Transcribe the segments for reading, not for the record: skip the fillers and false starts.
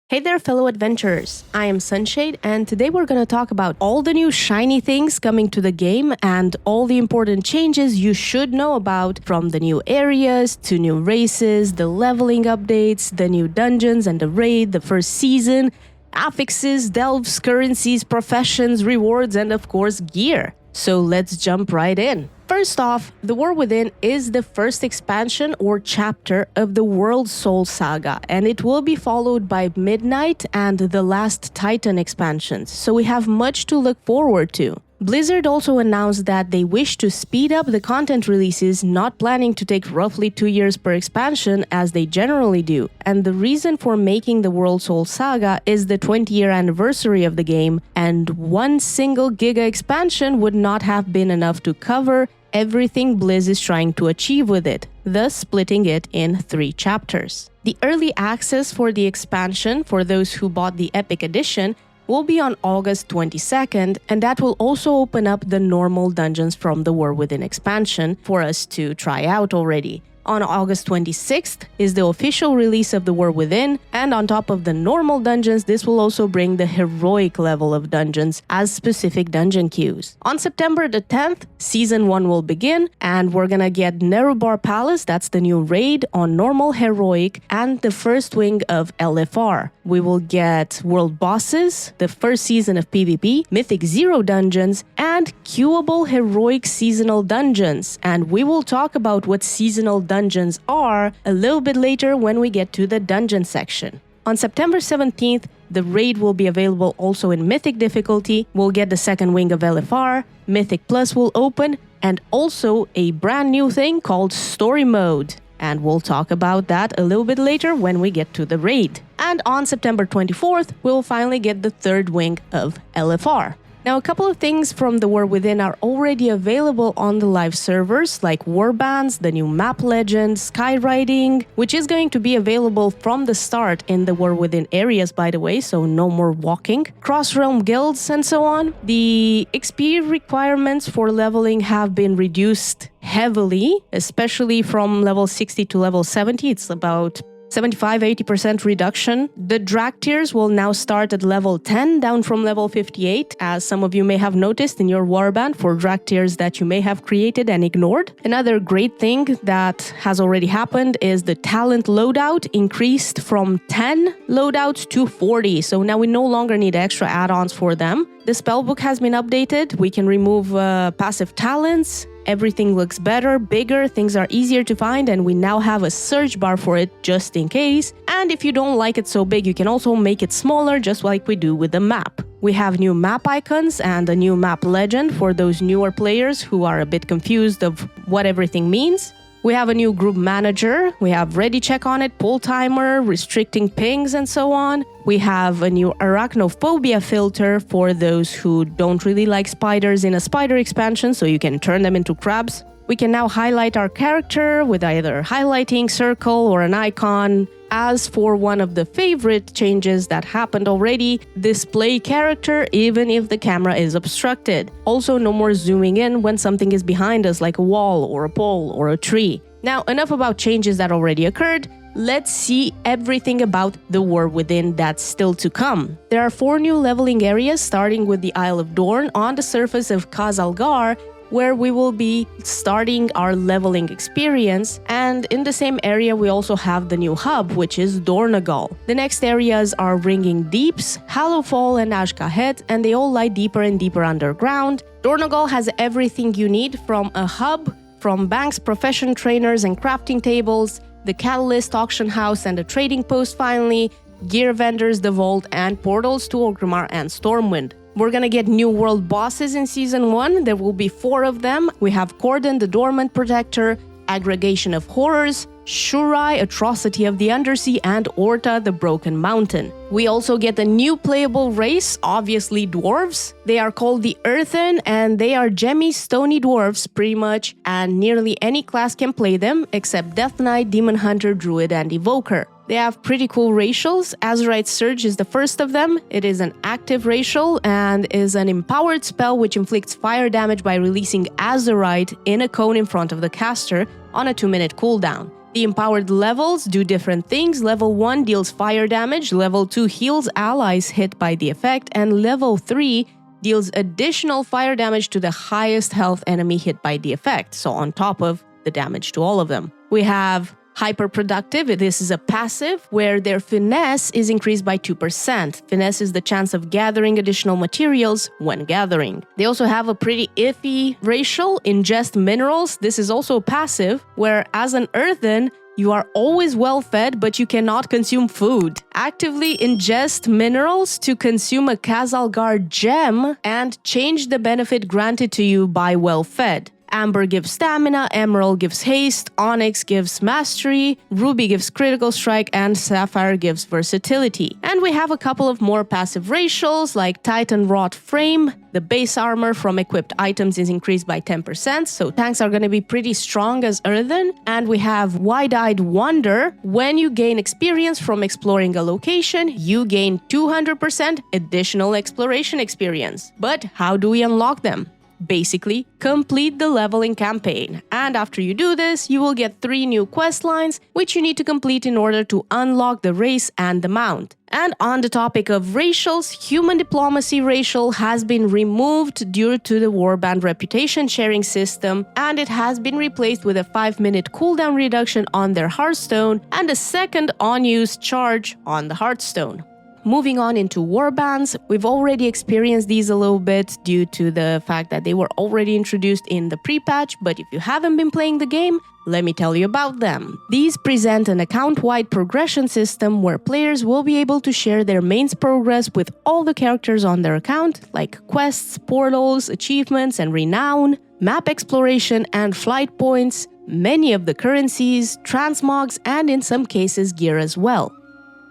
Hey there, fellow adventurers. I am Sunshade, and today we're going to talk about all the new shiny things coming to the game and all the important changes you should know about, from the new areas to new races, the leveling updates, the new dungeons and the raid, the first season, affixes, delves, currencies, professions, rewards, and of course gear. So let's jump right in. First off, The War Within is the first expansion or chapter of the World Soul Saga, and it will be followed by Midnight and the Last Titan expansions, so we have much to look forward to. Blizzard also announced that they wish to speed up the content releases, not planning to take roughly 2 years per expansion as they generally do, and the reason for making the World Soul Saga is the 20-year anniversary of the game, and one single Giga expansion would not have been enough to cover everything Blizz is trying to achieve with it, thus splitting it in 3 chapters. The early access for the expansion for those who bought the Epic Edition will be on August 22nd, and that will also open up the normal dungeons from the War Within expansion for us to try out already. On August 26th is the official release of the War Within, and on top of the normal dungeons, this will also bring the heroic level of dungeons as specific dungeon queues. On September the 10th, Season 1 will begin, and we're gonna get nerub'ar Palace, that's the new raid, on normal, heroic, and the first wing of LFR. We will get world bosses, the first season of PvP, Mythic Zero dungeons, and queuable heroic seasonal dungeons. And we will talk about what seasonal dungeons are a little bit later when we get to the dungeon section. On September 17th, the raid will be available also in Mythic difficulty. We'll get the second wing of LFR, Mythic Plus will open, and also a brand new thing called Story Mode. And we'll talk about that a little bit later when we get to the raid. And on September 24th, we'll finally get the third wing of LFR. Now, a couple of things from the War Within are already available on the live servers, like Warbands, the new map legend, skywriting, which is going to be available from the start in the War Within areas, by the way, so no more walking, cross-realm guilds, and so on. The XP requirements for leveling have been reduced heavily, especially from level 60 to level 70. It's about 75-80% reduction. The drag tiers will now start at level 10, down from level 58, as some of you may have noticed in your warband for drag tiers that you may have created and ignored. Another great thing that has already happened is the talent loadout increased from 10 loadouts to 40, so now we no longer need extra add-ons for them. The spellbook has been updated. We can remove passive talents. Everything looks better, bigger, things are easier to find, and we now have a search bar for it just in case. And if you don't like it so big, you can also make it smaller, just like we do with the map. We have new map icons and a new map legend for those newer players who are a bit confused of what everything means. We have a new group manager, we have ready check on it, pull timer, restricting pings, and so on. We have a new arachnophobia filter for those who don't really like spiders in a spider expansion, so you can turn them into crabs. We can now highlight our character with either highlighting circle or an icon. As for one of the favorite changes that happened already, display character even if the camera is obstructed. Also, no more zooming in when something is behind us, like a wall or a pole or a tree. Now, enough about changes that already occurred. Let's see everything about the War Within that's still to come. There are 4 new leveling areas, starting with the Isle of Dorn on the surface of Khazalgar, where we will be starting our leveling experience, and in the same area we also have the new hub, which is Dornagal. The next areas are Ringing Deeps, Hallowfall, and Ashkahet, and they all lie deeper and deeper underground. Dornagal has everything you need from a hub, from banks, profession trainers, and crafting tables, the Catalyst auction house and the trading post finally, gear vendors, the vault, and portals to Orgrimmar and Stormwind. We're gonna get new world bosses in Season 1, there will be 4 of them. We have Cordon, the Dormant Protector, Aggregation of Horrors, Shurai, Atrocity of the Undersea, and Orta, the Broken Mountain. We also get a new playable race, obviously dwarves. They are called the Earthen, and they are gemmy, stony dwarves pretty much, and nearly any class can play them, except Death Knight, Demon Hunter, Druid, and Evoker. They have pretty cool racials. Azurite Surge is the first of them. It is an active racial and is an empowered spell which inflicts fire damage by releasing Azurite in a cone in front of the caster on a 2-minute cooldown. The empowered levels do different things. Level 1 deals fire damage, level 2 heals allies hit by the effect, and level 3 deals additional fire damage to the highest health enemy hit by the effect, so on top of the damage to all of them. We have Hyperproductive. This is a passive where their finesse is increased by 2%. Finesse is the chance of gathering additional materials when gathering. They also have a pretty iffy racial, Ingest Minerals. This is also a passive where as an earthen, you are always well fed, but you cannot consume food. Actively ingest minerals to consume a Kazalgar gem and change the benefit granted to you by well fed. Amber gives stamina, Emerald gives haste, Onyx gives mastery, Ruby gives critical strike, and Sapphire gives versatility. And we have a couple of more passive racials like Titan Wrought Frame. The base armor from equipped items is increased by 10%, so tanks are going to be pretty strong as earthen. And we have Wide-Eyed Wonder. When you gain experience from exploring a location, you gain 200% additional exploration experience. But how do we unlock them? Basically, complete the leveling campaign. And after you do this, you will get 3 new quest lines, which you need to complete in order to unlock the race and the mount. And on the topic of racials, Human Diplomacy racial has been removed due to the Warband reputation sharing system, and it has been replaced with a 5-minute cooldown reduction on their Hearthstone and a second on-use charge on the Hearthstone. Moving on into Warbands, we've already experienced these a little bit due to the fact that they were already introduced in the pre-patch, but if you haven't been playing the game, let me tell you about them. These present an account-wide progression system where players will be able to share their mains progress with all the characters on their account, like quests, portals, achievements, and renown, map exploration and flight points, many of the currencies, transmogs, and in some cases gear as well.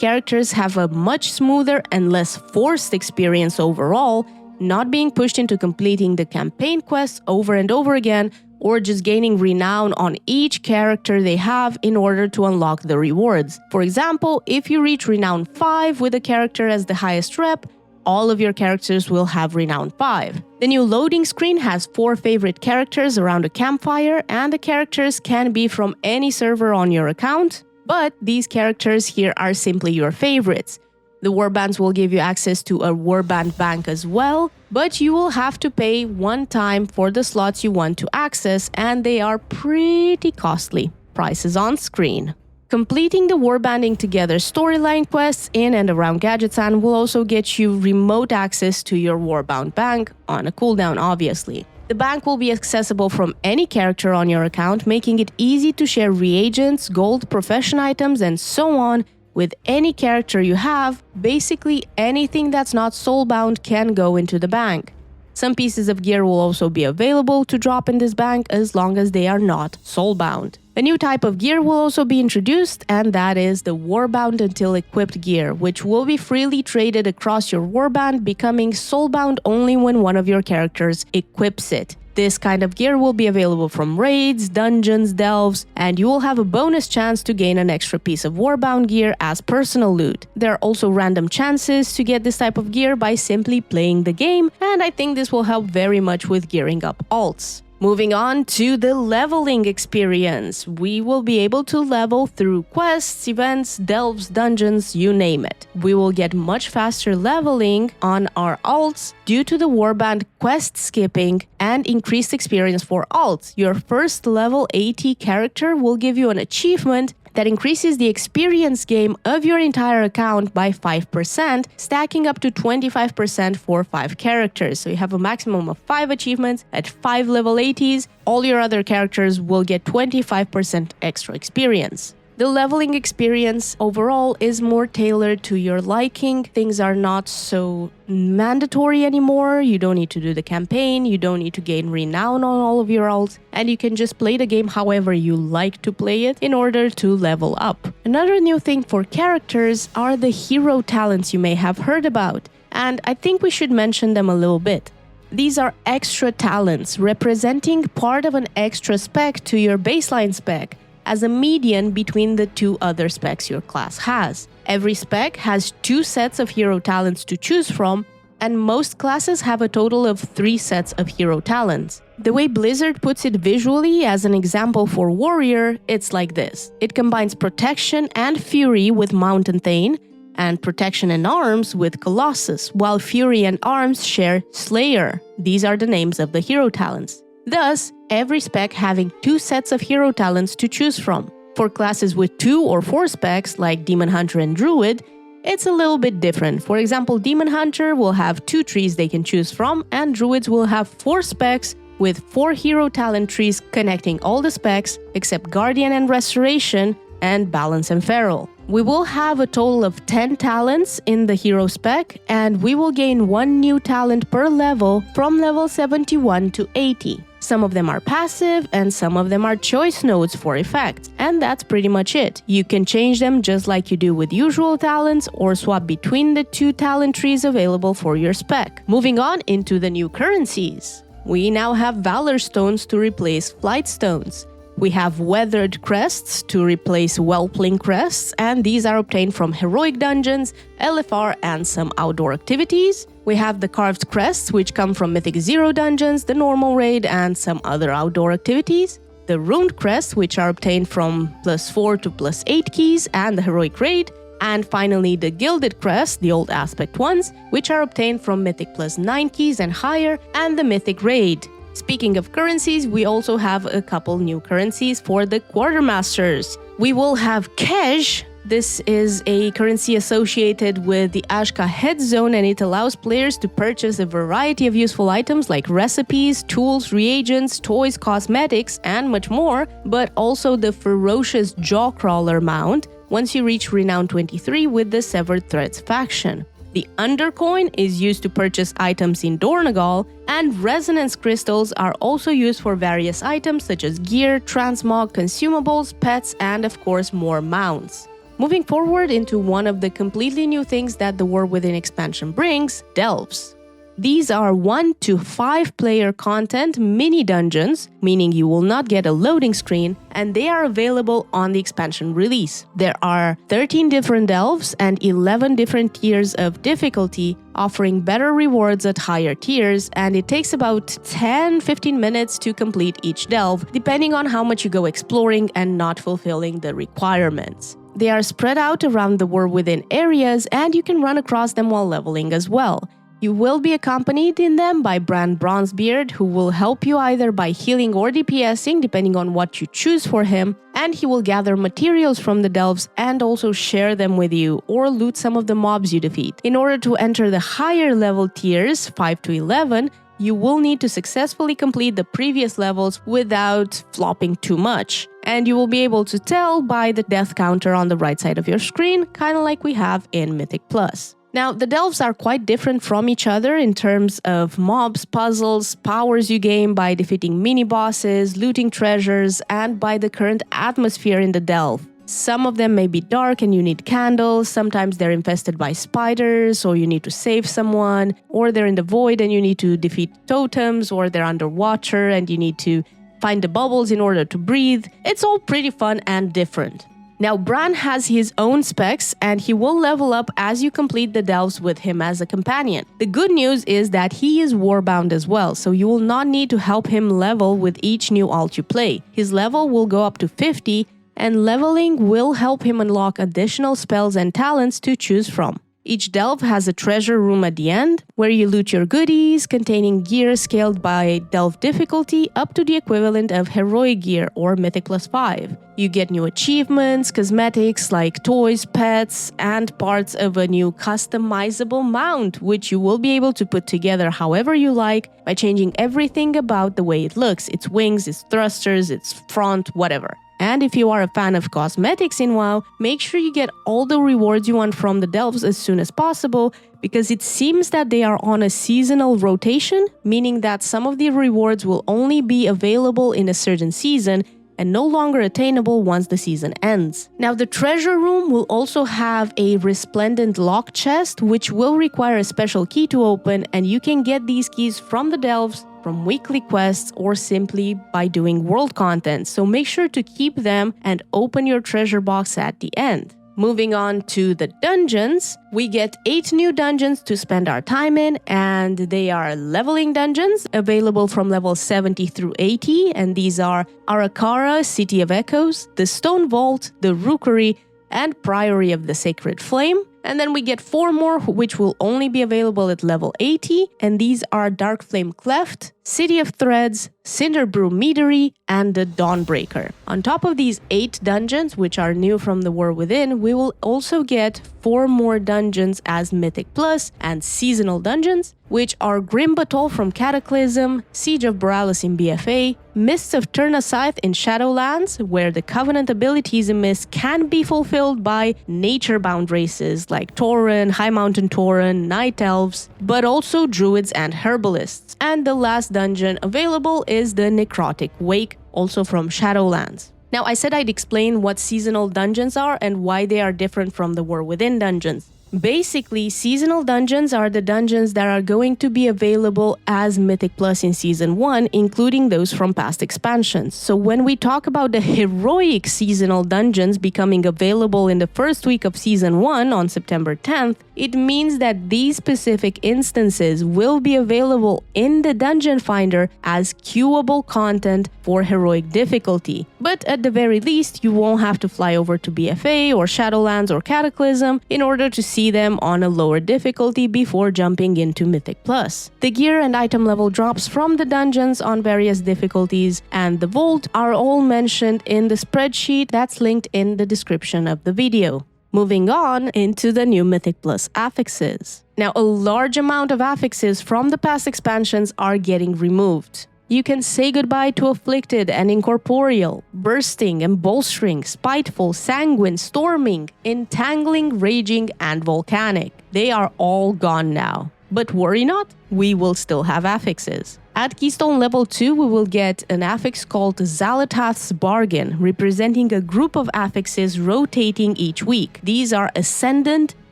Characters have a much smoother and less forced experience overall, not being pushed into completing the campaign quests over and over again, or just gaining renown on each character they have in order to unlock the rewards. For example, if you reach Renown 5 with a character as the highest rep, all of your characters will have Renown 5. The new loading screen has 4 favorite characters around a campfire, and the characters can be from any server on your account. But these characters here are simply your favorites. The Warbands will give you access to a Warband bank as well, but you will have to pay one time for the slots you want to access, and they are pretty costly. Prices on screen. Completing the Warbanding Together storyline quests in and around Gadgetzan will also get you remote access to your Warbound bank, on a cooldown obviously. The bank will be accessible from any character on your account, making it easy to share reagents, gold, profession items, and so on with any character you have. Basically, anything that's not soulbound can go into the bank. Some pieces of gear will also be available to drop in this bank as long as they are not soulbound. A new type of gear will also be introduced, and that is the Warbound until equipped gear, which will be freely traded across your warband, becoming soulbound only when one of your characters equips it. This kind of gear will be available from raids, dungeons, delves, and you will have a bonus chance to gain an extra piece of Warbound gear as personal loot. There are also random chances to get this type of gear by simply playing the game, and I think this will help very much with gearing up alts. Moving on to the leveling experience. We will be able to level through quests, events, delves, dungeons, you name it. We will get much faster leveling on our alts due to the Warband quest skipping and increased experience for alts. Your first level 80 character will give you an achievement that increases the experience game of your entire account by 5%, stacking up to 25% for 5 characters. So you have a maximum of 5 achievements at 5 level 80s. All your other characters will get 25% extra experience. The leveling experience overall is more tailored to your liking. Things are not so mandatory anymore. You don't need to do the campaign, you don't need to gain renown on all of your alts, and you can just play the game however you like to play it in order to level up. Another new thing for characters are the hero talents you may have heard about, and I think we should mention them a little bit. These are extra talents representing part of an extra spec to your baseline spec, as a median between the 2 other specs your class has. Every spec has 2 sets of hero talents to choose from, and most classes have a total of 3 sets of hero talents. The way Blizzard puts it visually as an example for Warrior, it's like this. It combines Protection and Fury with Mountain Thane, and Protection and Arms with Colossus, while Fury and Arms share Slayer. These are the names of the hero talents. Thus, every spec having 2 sets of hero talents to choose from. For classes with 2 or 4 specs, like Demon Hunter and Druid, it's a little bit different. For example, Demon Hunter will have 2 trees they can choose from, and Druids will have 4 specs with 4 hero talent trees connecting all the specs except Guardian and Restoration and Balance and Feral. We will have a total of 10 talents in the hero spec, and we will gain 1 new talent per level from level 71 to 80. Some of them are passive and some of them are choice nodes for effects, and that's pretty much it. You can change them just like you do with usual talents or swap between the 2 talent trees available for your spec. Moving on into the new currencies. We now have Valor Stones to replace Flight Stones. We have Weathered Crests to replace Whelpling Crests, and these are obtained from Heroic Dungeons, LFR, and some outdoor activities. We have the Carved Crests, which come from Mythic 0 dungeons, the normal raid, and some other outdoor activities. The Runed Crests, which are obtained from +4 to +8 keys and the Heroic raid. And finally, the Gilded Crests, the old aspect ones, which are obtained from Mythic +9 keys and higher, and the Mythic raid. Speaking of currencies, we also have a couple new currencies for the Quartermasters. We will have Kej. This is a currency associated with the Ashka Head Zone, and it allows players to purchase a variety of useful items like recipes, tools, reagents, toys, cosmetics, and much more, but also the Ferocious Jawcrawler mount once you reach Renown 23 with the Severed Threads faction. The Undercoin is used to purchase items in Dornagal, and Resonance Crystals are also used for various items such as gear, transmog, consumables, pets, and of course more mounts. Moving forward into one of the completely new things that the War Within expansion brings, Delves. These are 1 to 5 player content mini dungeons, meaning you will not get a loading screen, and they are available on the expansion release. There are 13 different delves and 11 different tiers of difficulty, offering better rewards at higher tiers, and it takes about 10-15 minutes to complete each delve, depending on how much you go exploring and not fulfilling the requirements. They are spread out around the War Within areas, and you can run across them while leveling as well. You will be accompanied in them by Brand Bronzebeard, who will help you either by healing or DPSing, depending on what you choose for him, and he will gather materials from the delves and also share them with you or loot some of the mobs you defeat. In order to enter the higher level tiers, 5 to 11, you will need to successfully complete the previous levels without flopping too much. And you will be able to tell by the death counter on the right side of your screen, kind of like we have in Mythic Plus. Now, the delves are quite different from each other in terms of mobs, puzzles, powers you gain by defeating mini-bosses, looting treasures, and by the current atmosphere in the delve. Some of them may be dark and you need candles, sometimes they're infested by spiders, or you need to save someone, or they're in the void and you need to defeat totems, or they're underwater and you need to find the bubbles in order to breathe. It's all pretty fun and different. Now, Bran has his own specs, and he will level up as you complete the delves with him as a companion. The good news is that he is warbound as well, so you will not need to help him level with each new alt you play. His level will go up to 50, and leveling will help him unlock additional spells and talents to choose from. Each delve has a treasure room at the end, where you loot your goodies, containing gear scaled by delve difficulty up to the equivalent of heroic gear or Mythic +5. You get new achievements, cosmetics like toys, pets, and parts of a new customizable mount, which you will be able to put together however you like by changing everything about the way it looks, its wings, its thrusters, its front, whatever. And if you are a fan of cosmetics in WoW, make sure you get all the rewards you want from the delves as soon as possible, because it seems that they are on a seasonal rotation, meaning that some of the rewards will only be available in a certain season and no longer attainable once the season ends. Now, the treasure room will also have a resplendent lock chest, which will require a special key to open, and you can get these keys from the delves, from weekly quests, or simply by doing world content, so make sure to keep them and open your treasure box at the end. Moving on to the dungeons, we get 8 new dungeons to spend our time in, and they are leveling dungeons available from level 70 through 80, and these are Arakara, City of Echoes, the Stone Vault, the Rookery, and Priory of the Sacred Flame. And then we get 4 more which will only be available at level 80, and these are Dark Flame Cleft, City of Threads, Cinderbrew Meadery, and the Dawnbreaker. On top of these 8 dungeons, which are new from the War Within, we will also get 4 more dungeons as Mythic Plus and Seasonal Dungeons, which are Grim Battle from Cataclysm, Siege of Borealis in BFA, Mists of Turnasyth in Shadowlands, where the Covenant abilities in Mist can be fulfilled by nature-bound races like Tauren, High Mountain Tauren, Night Elves, but also Druids and Herbalists. And the last dungeon available is the Necrotic Wake, also from Shadowlands. Now, I said I'd explain what seasonal dungeons are and why they are different from the War Within dungeons. Basically, seasonal dungeons are the dungeons that are going to be available as Mythic Plus in Season 1, including those from past expansions. So when we talk about the heroic seasonal dungeons becoming available in the first week of Season 1 on September 10th, it means that these specific instances will be available in the Dungeon Finder as queuable content for heroic difficulty. But at the very least, you won't have to fly over to BFA or Shadowlands or Cataclysm in order to see them on a lower difficulty before jumping into Mythic Plus. The gear and item level drops from the dungeons on various difficulties and the vault are all mentioned in the spreadsheet that's linked in the description of the video. Moving on into the new Mythic Plus affixes. Now, a large amount of affixes from the past expansions are getting removed. You can say goodbye to Afflicted and Incorporeal, Bursting and Bolstering, Spiteful, Sanguine, Storming, Entangling, Raging, and Volcanic. They are all gone now. But worry not, we will still have affixes. At Keystone Level 2, we will get an affix called Xalatath's Bargain, representing a group of affixes rotating each week. These are Ascendant,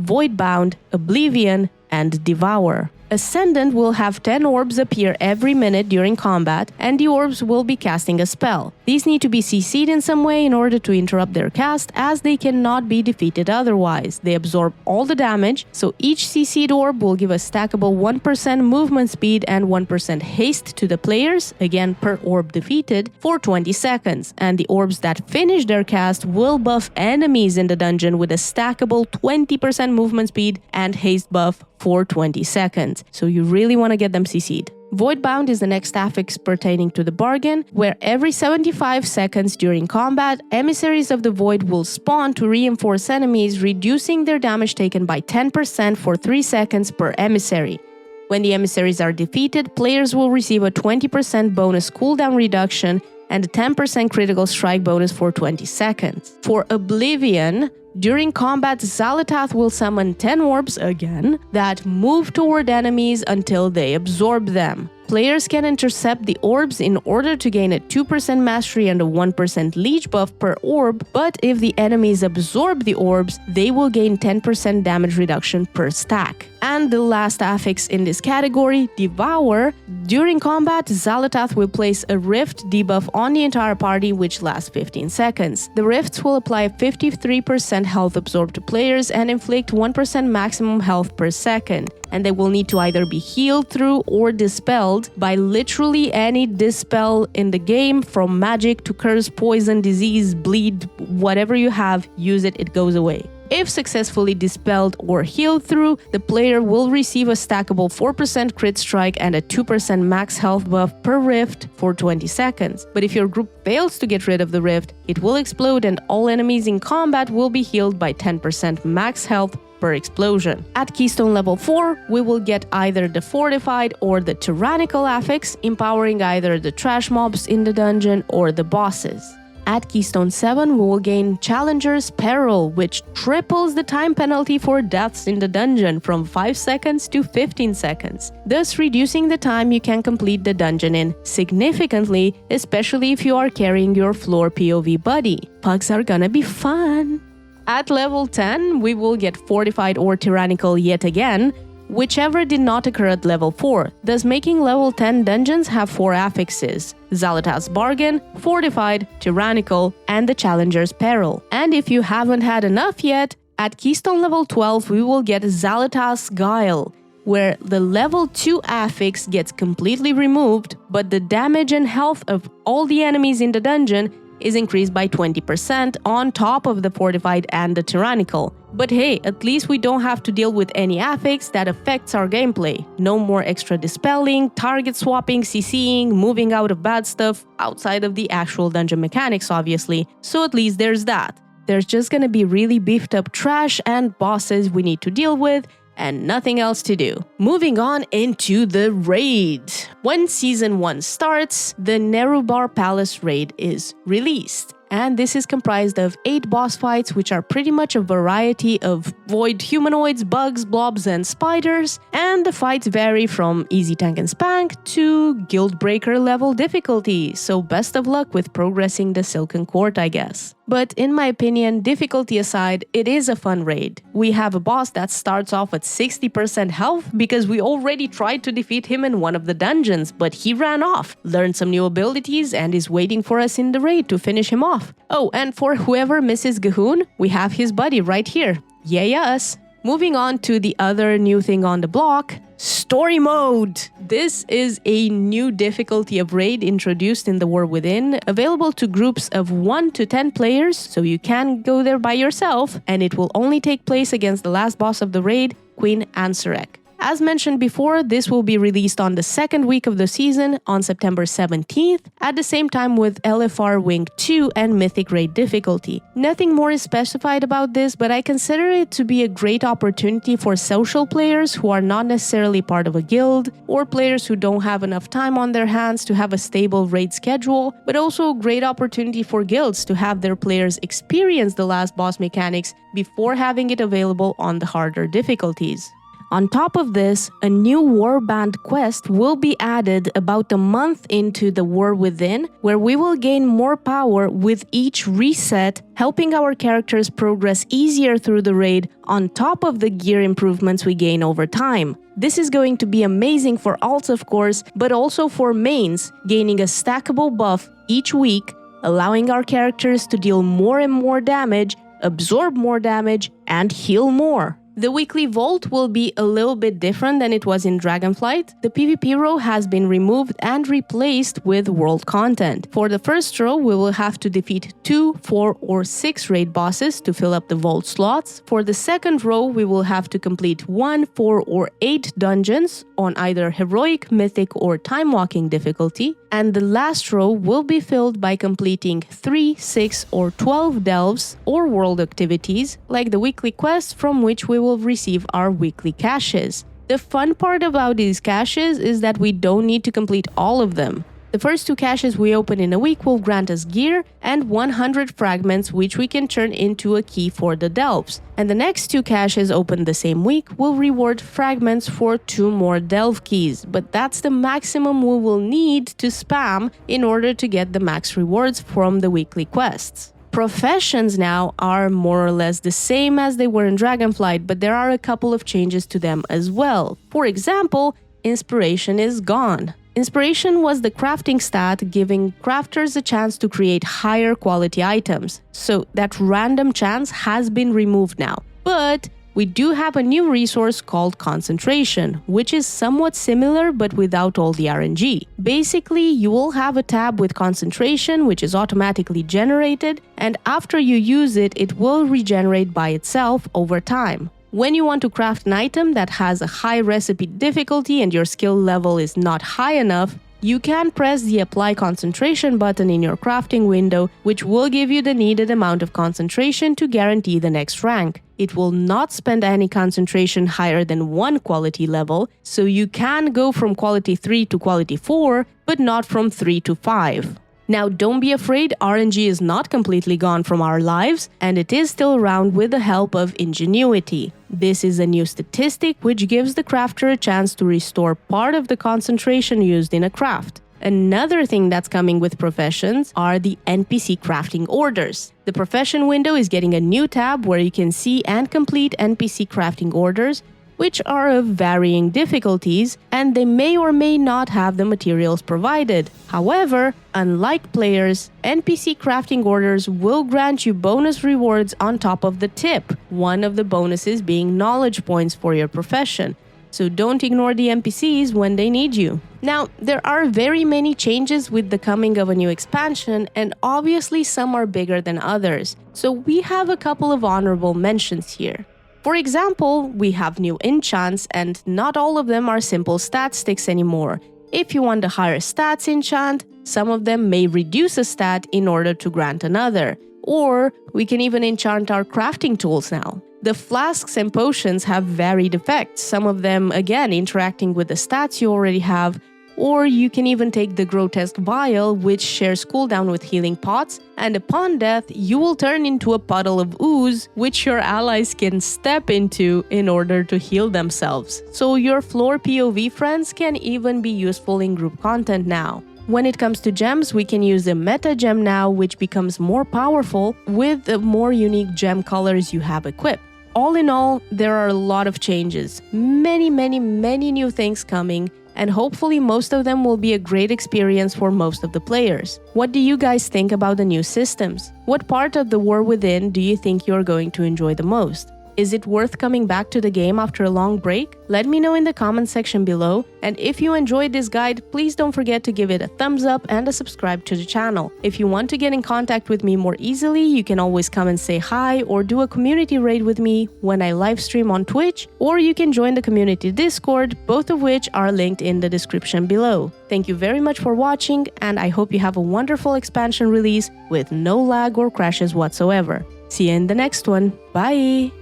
Voidbound, Oblivion, and Devour. Ascendant will have 10 orbs appear every minute during combat, and the orbs will be casting a spell. These need to be CC'd in some way in order to interrupt their cast, as they cannot be defeated otherwise. They absorb all the damage, so each CC'd orb will give a stackable 1% movement speed and 1% haste to the players, again per orb defeated, for 20 seconds. And the orbs that finish their cast will buff enemies in the dungeon with a stackable 20% movement speed and haste buff for 20 seconds. So you really want to get them CC'd. Voidbound is the next affix pertaining to the bargain, where every 75 seconds during combat, emissaries of the void will spawn to reinforce enemies, reducing their damage taken by 10% for 3 seconds per emissary. When the emissaries are defeated, players will receive a 20% bonus cooldown reduction and a 10% critical strike bonus for 20 seconds. For Oblivion, during combat, Xalatath will summon 10 orbs again that move toward enemies until they absorb them. Players can intercept the orbs in order to gain a 2% mastery and a 1% leech buff per orb, but if the enemies absorb the orbs, they will gain 10% damage reduction per stack. And the last affix in this category, Devour. During combat, Xalatath will place a Rift debuff on the entire party, which lasts 15 seconds. The Rifts will apply 53% health absorbed to players and inflict 1% maximum health per second. And they will need to either be healed through or dispelled by literally any dispel in the game, from magic to curse, poison, disease, bleed, whatever you have, use it, it goes away. If successfully dispelled or healed through, the player will receive a stackable 4% crit strike and a 2% max health buff per rift for 20 seconds. But if your group fails to get rid of the rift, it will explode and all enemies in combat will be healed by 10% max health per explosion. At Keystone Level 4, we will get either the Fortified or the Tyrannical affix, empowering either the trash mobs in the dungeon or the bosses. At Keystone 7, we will gain Challenger's Peril, which triples the time penalty for deaths in the dungeon from 5 seconds to 15 seconds, thus reducing the time you can complete the dungeon in significantly, especially if you are carrying your floor POV buddy. Pugs are gonna be fun! At level 10, we will get Fortified or Tyrannical yet again, whichever did not occur at level 4, thus making level 10 dungeons have 4 affixes: Xal'atath's Bargain, Fortified, Tyrannical, and the Challenger's Peril. And if you haven't had enough yet, at Keystone level 12 we will get Xal'atath's Guile, where the level 2 affix gets completely removed, but the damage and health of all the enemies in the dungeon is increased by 20% on top of the Fortified and the Tyrannical. But hey, at least we don't have to deal with any affix that affects our gameplay. No more extra dispelling, target swapping, CCing, moving out of bad stuff, outside of the actual dungeon mechanics obviously, so at least there's that. There's just gonna be really beefed up trash and bosses we need to deal with, and nothing else to do. Moving on into the raid. When Season 1 starts, the nerub'ar Palace raid is released. And this is comprised of 8 boss fights, which are pretty much a variety of void humanoids, bugs, blobs, and spiders. And the fights vary from easy tank and spank to guild breaker level difficulty. So best of luck with progressing the Silken Court, I guess. But in my opinion, difficulty aside, it is a fun raid. We have a boss that starts off at 60% health because we already tried to defeat him in one of the dungeons, but he ran off, learned some new abilities, and is waiting for us in the raid to finish him off. Oh, and for whoever misses Gahoon, we have his buddy right here. Yay us! Moving on to the other new thing on the block, Story Mode! This is a new difficulty of raid introduced in the War Within, available to groups of 1 to 10 players, so you can go there by yourself, and it will only take place against the last boss of the raid, Queen Ansurek. As mentioned before, this will be released on the second week of the season, on September 17th, at the same time with LFR Wing 2 and Mythic Raid difficulty. Nothing more is specified about this, but I consider it to be a great opportunity for social players who are not necessarily part of a guild, or players who don't have enough time on their hands to have a stable raid schedule, but also a great opportunity for guilds to have their players experience the last boss mechanics before having it available on the harder difficulties. On top of this, a new Warband quest will be added about a month into the War Within, where we will gain more power with each reset, helping our characters progress easier through the raid on top of the gear improvements we gain over time. This is going to be amazing for alts of course, but also for mains, gaining a stackable buff each week, allowing our characters to deal more and more damage, absorb more damage, and heal more. The weekly vault will be a little bit different than it was in Dragonflight. The PvP row has been removed and replaced with world content. For the first row, we will have to defeat 2, 4, or 6 raid bosses to fill up the vault slots. For the second row, we will have to complete 1, 4, or 8 dungeons on either heroic, mythic, or time-walking difficulty. And the last row will be filled by completing 3, 6, or 12 delves or world activities, like the weekly quests from which we will receive our weekly caches. The fun part about these caches is that we don't need to complete all of them. The first 2 caches we open in a week will grant us gear and 100 fragments, which we can turn into a key for the delves. And the next 2 caches opened the same week will reward fragments for 2 more delve keys, but that's the maximum we will need to spam in order to get the max rewards from the weekly quests. Professions now are more or less the same as they were in Dragonflight, but there are a couple of changes to them as well. For example, Inspiration is gone. Inspiration was the crafting stat, giving crafters a chance to create higher quality items. So that random chance has been removed now. But we do have a new resource called Concentration, which is somewhat similar but without all the RNG. Basically, you will have a tab with Concentration, which is automatically generated, and after you use it, it will regenerate by itself over time. When you want to craft an item that has a high recipe difficulty and your skill level is not high enough, you can press the Apply Concentration button in your crafting window, which will give you the needed amount of concentration to guarantee the next rank. It will not spend any concentration higher than 1 quality level, so you can go from quality 3 to quality 4, but not from 3 to 5. Now, don't be afraid, RNG is not completely gone from our lives, and it is still around with the help of Ingenuity. This is a new statistic which gives the crafter a chance to restore part of the concentration used in a craft. Another thing that's coming with professions are the NPC crafting orders. The profession window is getting a new tab where you can see and complete NPC crafting orders, which are of varying difficulties, and they may or may not have the materials provided. However, unlike players, NPC crafting orders will grant you bonus rewards on top of the tip, one of the bonuses being knowledge points for your profession. So don't ignore the NPCs when they need you. Now, there are very many changes with the coming of a new expansion, and obviously some are bigger than others. So we have a couple of honorable mentions here. For example, we have new enchants, and not all of them are simple stat sticks anymore. If you want a higher stats enchant, some of them may reduce a stat in order to grant another. Or we can even enchant our crafting tools now. The flasks and potions have varied effects, some of them again interacting with the stats you already have, or you can even take the grotesque vial, which shares cooldown with healing pots, and upon death you will turn into a puddle of ooze which your allies can step into in order to heal themselves. So your floor POV friends can even be useful in group content now. When it comes to gems, we can use the meta gem now, which becomes more powerful with the more unique gem colors you have equipped. All in all, there are a lot of changes, many new things coming, and hopefully most of them will be a great experience for most of the players. What do you guys think about the new systems? What part of the War Within do you think you're going to enjoy the most? Is it worth coming back to the game after a long break? Let me know in the comment section below, and if you enjoyed this guide, please don't forget to give it a thumbs up and a subscribe to the channel. If you want to get in contact with me more easily, you can always come and say hi or do a community raid with me when I live stream on Twitch, or you can join the community Discord, both of which are linked in the description below. Thank you very much for watching, and I hope you have a wonderful expansion release with no lag or crashes whatsoever. See you in the next one. Bye!